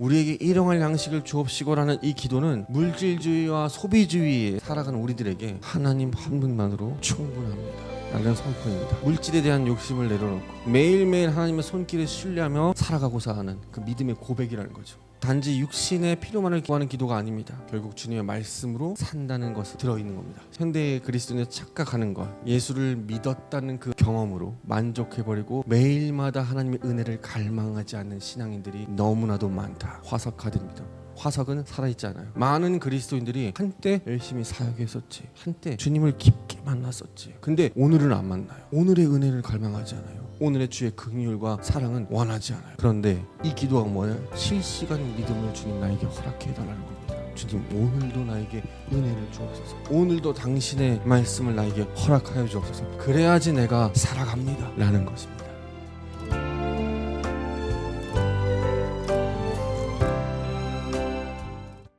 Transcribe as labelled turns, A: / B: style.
A: 우리에게 일용할 양식을 주옵시고라는 이 기도는 물질주의와 소비주의에 살아가는 우리들에게 하나님 한 분만으로 충분합니다 라는 선포입니다. 물질에 대한 욕심을 내려놓고 매일매일 하나님의 손길을 신뢰하며 살아가고자 하는 그 믿음의 고백이라는 거죠. 단지 육신의 필요만을 구하는 기도가 아닙니다. 결국 주님의 말씀으로 산다는 것이 들어있는 겁니다. 현대의 그리스도인이 착각하는 것, 예수를 믿었다는 그 경험으로 만족해버리고 매일마다 하나님의 은혜를 갈망하지 않는 신앙인들이 너무나도 많다. 화석화됩니다. 화석은 살아있지 않아요. 많은 그리스도인들이 한때 열심히 사역했었지, 한때 주님을 깊게 만났었지. 근데 오늘은 안 만나요. 오늘의 은혜를 갈망하지 않아요. 오늘의 주의 긍휼과 사랑은 원하지 않아요. 그런데 이 기도가 뭐냐? 실시간 믿음을 주님 나에게 허락해달라는 겁니다. 주님 오늘도 나에게 은혜를 주옵소서. 오늘도 당신의 말씀을 나에게 허락하여 주옵소서. 그래야지 내가 살아갑니다 라는 것입니다.